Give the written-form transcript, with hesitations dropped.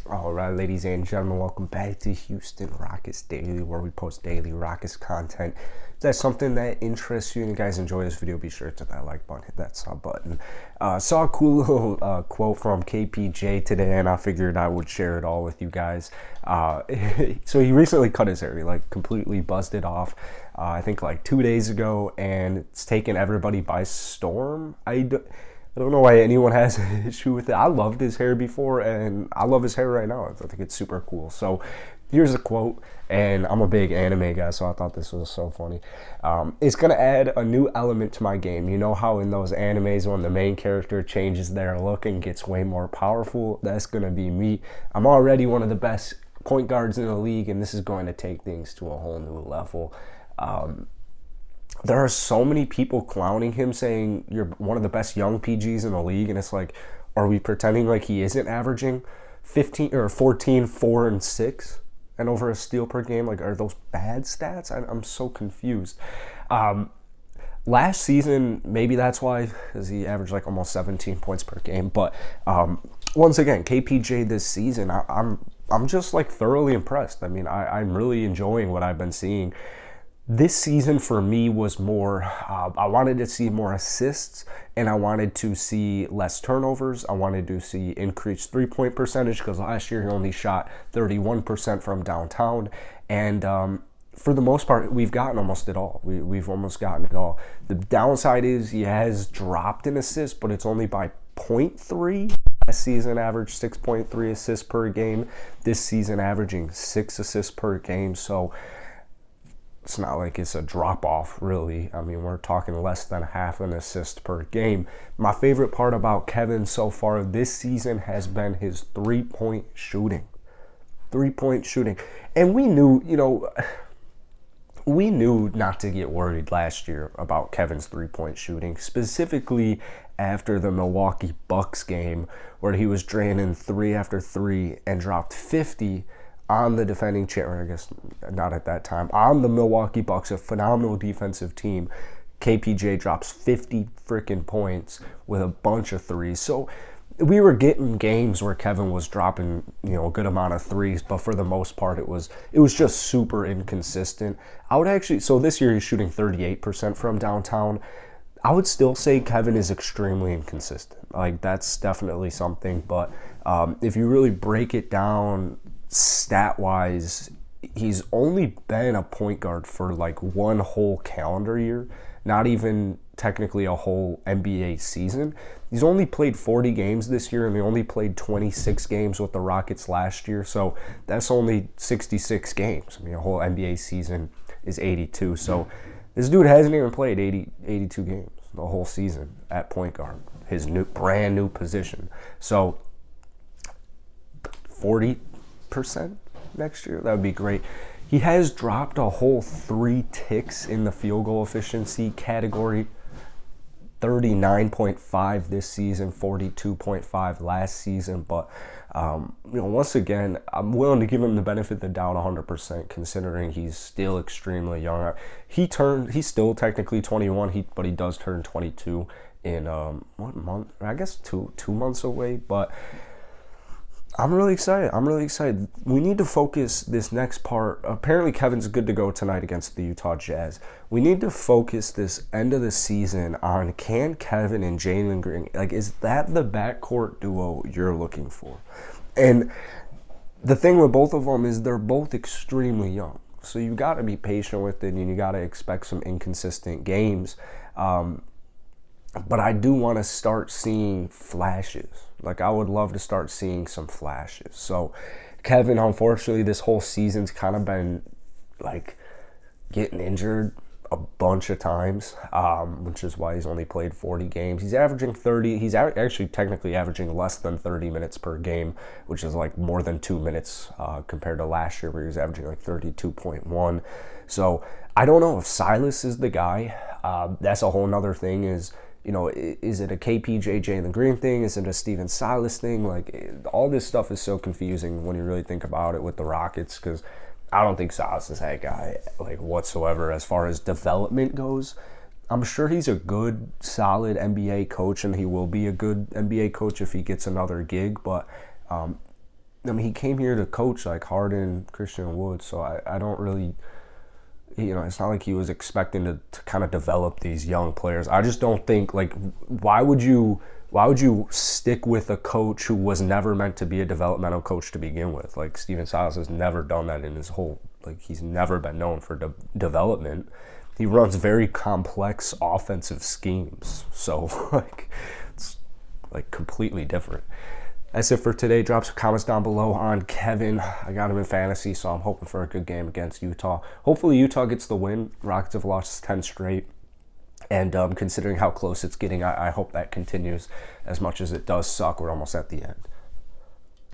All right, ladies and gentlemen, welcome back to Houston Rockets Daily, where we post daily Rockets content. If that's something that interests you and you guys enjoy this video, be sure to hit that like button, hit that sub button. Saw a cool little quote from KPJ today, and I figured I would share it all with you guys. So he recently cut his hair, he completely buzzed it off. I think like 2 days ago, and it's taken everybody by storm. I don't know why anyone has an issue with it. I loved his hair before, and I love his hair right now. I think it's super cool. So here's a quote, and I'm a big anime guy, so I thought this was so funny. It's going to add a new element to my game. You know how in those animes when the main character changes their look and gets way more powerful? That's going to be me. I'm already one of the best point guards in the league, and this is going to take things to a whole new level. There are so many people clowning him, saying you're one of the best young PGs in the league, and it's like, are we pretending like he isn't averaging 15 or 14, 4, and 6 and over a steal per game? Like, are those bad stats? I'm so confused. Last season, maybe that's why, because he averaged like almost 17 points per game. But once again, KPJ this season, I'm just like thoroughly impressed. I mean, I'm really enjoying what I've been seeing. This season for me was more, I wanted to see more assists, and I wanted to see less turnovers. I wanted to see increased three-point percentage, because last year he only shot 31% from downtown. And for the most part, we've gotten almost it all. We've almost gotten it all. The downside is he has dropped in assists, but it's only by 0.3. Last season averaged 6.3 assists per game. This season averaging 6 assists per game. So it's not like it's a drop off, really. I mean, we're talking less than half an assist per game. My favorite part about Kevin so far this season has been his 3-point shooting. 3-point shooting. And we knew not to get worried last year about Kevin's 3-point shooting, specifically after the Milwaukee Bucks game, where he was draining 3 after 3 and dropped 50 on the defending champion, I guess not at that time, on the Milwaukee Bucks, a phenomenal defensive team. KPJ drops 50 freaking points with a bunch of threes. So we were getting games where Kevin was dropping, a good amount of threes, but for the most part, it was just super inconsistent. So this year he's shooting 38% from downtown. I would still say Kevin is extremely inconsistent. Like, that's definitely something, but if you really break it down stat-wise, he's only been a point guard for like one whole calendar year, not even technically a whole NBA season. He's only played 40 games this year, and he only played 26 games with the Rockets last year, so that's only 66 games. I mean, a whole NBA season is 82, so this dude hasn't even played 82 games the whole season at point guard, his brand new position. So 40% next year, that would be great. He has dropped a whole 3 ticks in the field goal efficiency category. 39.5 this season, 42.5 last season. But once again, I'm willing to give him the benefit of the doubt 100%, considering he's still extremely young. He's still technically 21, but he does turn 22 in what month? I guess two months away. But I'm really excited. We need to focus this next part. Apparently, Kevin's good to go tonight against the Utah Jazz. We need to focus this end of the season on, can Kevin and Jalen Green, is that the backcourt duo you're looking for? And the thing with both of them is they're both extremely young. So you got to be patient with it, and you got to expect some inconsistent games. But I do want to start seeing flashes. Like, I would love to start seeing some flashes. So Kevin, unfortunately, this whole season's kind of been like getting injured a bunch of times, which is why he's only played 40 games. He's averaging 30. He's actually technically averaging less than 30 minutes per game, which is like more than 2 minutes compared to last year, where he was averaging like 32.1. So I don't know if Silas is the guy. That's a whole nother thing. Is it a KPJ Jalen Green thing? Is it a Steven Silas thing? Like, all this stuff is so confusing when you really think about it with the Rockets, because I don't think Silas is that guy, like, whatsoever as far as development goes. I'm sure he's a good, solid NBA coach, and he will be a good NBA coach if he gets another gig, but I mean, he came here to coach like Harden, Christian Wood, so I don't really, it's not like he was expecting to kind of develop these young players. I just don't think, like, why would you stick with a coach who was never meant to be a developmental coach to begin with? Like, Stephen Silas has never done that in his whole, like, he's never been known for development. He runs very complex offensive schemes. So, like, it's, like, completely different. That's it for today. Drop some comments down below on Kevin. I got him in fantasy, so I'm hoping for a good game against Utah. Hopefully Utah gets the win. Rockets have lost 10 straight. And considering how close it's getting, I hope that continues. As much as it does suck, we're almost at the end.